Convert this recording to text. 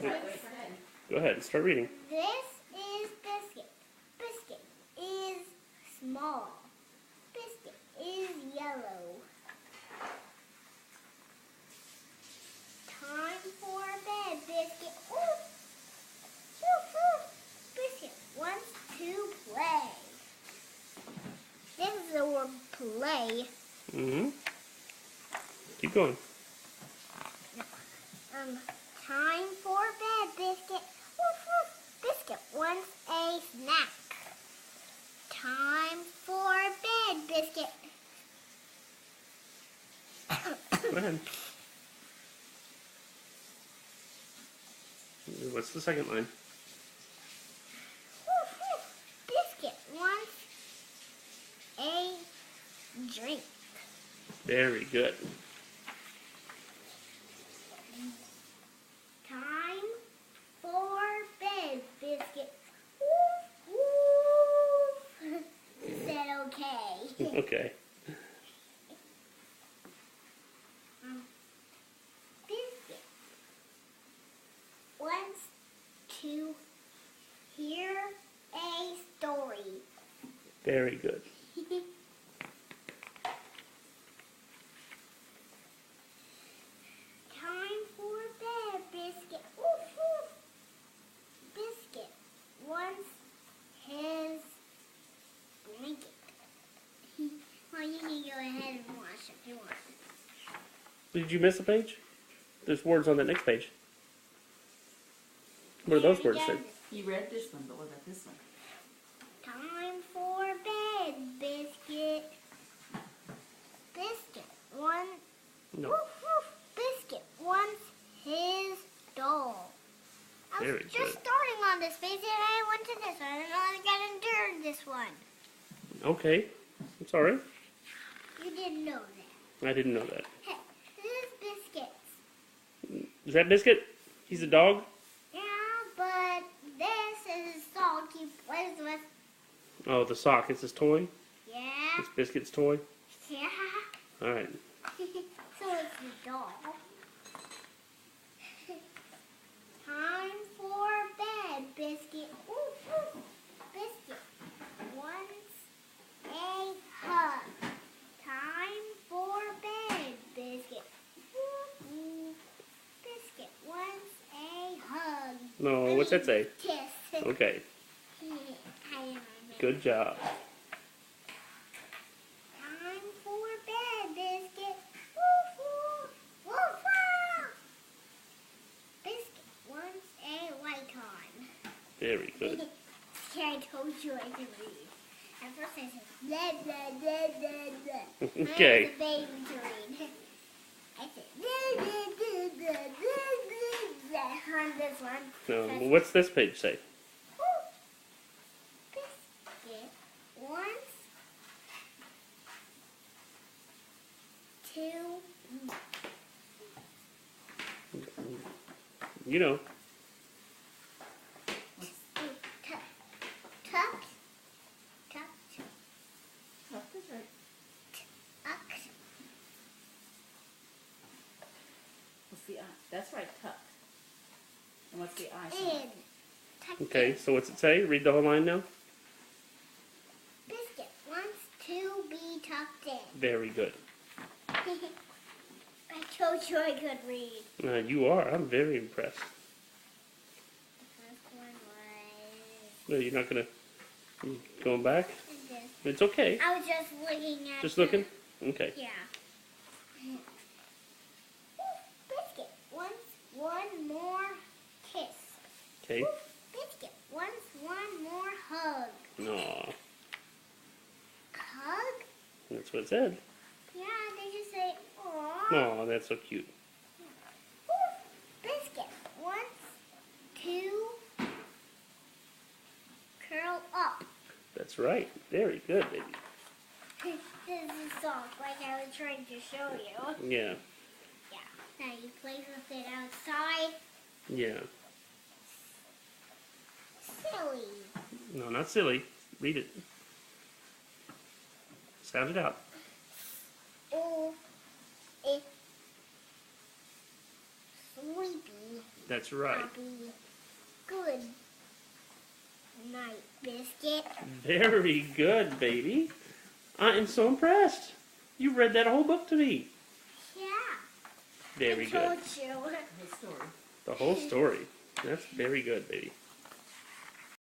Go ahead, start reading. This is Biscuit. Biscuit is small. Biscuit is yellow. Time for bed, Biscuit. Ooh. Woof, woof. Biscuit wants to play. This is the word play. Mm-hmm. Keep going. Time for bed, Biscuit. Woof, woof. Biscuit wants a snack. Time for bed, Biscuit. Go ahead. What's the second line? Woof, woof. Biscuit wants a drink. Very good. Time for bed, Biscuit. Woof, woof. Said okay. Okay. Biscuit wants to hear a story. Very good. Time for bed, Biscuit. Woof, woof. Biscuit wants his blanket. Well, you can go ahead and wash if you want. Did you miss a page? There's words on that next page. What are those words say? You read this one, but what about this one? Time for bed, Biscuit. Biscuit wants. No. Woof, woof. Biscuit wants his doll. I was Very just good. starting on this page and I went to this one and I got endured this one. Okay. I'm sorry. You didn't know that. I didn't know that. Hey, this is Biscuits. Is that Biscuit? He's a dog? Yeah, but this is a dog he plays with. Oh, the sock. It's his toy? Yeah. It's Biscuit's toy? Yeah. Alright. So it's the doll. Time for bed, Biscuit. Woof, woof. Biscuit wants a hug. Time for bed, Biscuit. Woof, woof. Biscuit wants a hug. No, what's that say? Kiss. Okay. I remember. Good job. Time for bed, Biscuit. Woof, woof. Woof, woof. Biscuit wants a white time. Very good. I told you I could read. At first I said, blah, blah, blah, blah, blah. Okay. I was a baby to read. I said, blah, blah, blah, blah, blah, blah, on this one. No, what's this page say? Biscuit wants to You know. tuck. Oh, that's right. Tuck. What's the I? That's right, tuck. And what's the I? sound? In. Tuck Okay, in. so what's it say? Read the whole line now. Biscuit wants to be tucked in. Very good. I told you I could read. You are. I'm very impressed. The first one was No, you're not going to... Going back? this. It's okay. I was just looking at Just the- looking? Okay. Yeah. Biscuit wants one more kiss. Okay. Biscuit wants one more hug. Aw, Hug? that's what it said. Yeah, they just say, aww. Aw, that's so cute. Biscuit wants to curl up. That's right. Very good, baby. This is a song like I was trying to show you. Yeah. Yeah. Now you play with it outside. Yeah. Silly. No, not silly. Read it. Sound it out. Oh, it's sleepy. That's right. Happy. Good night, Biscuit. Very good, baby. I am so impressed. You read that whole book to me. Yeah. Very I good. told you. The story. The whole story. That's very good, baby.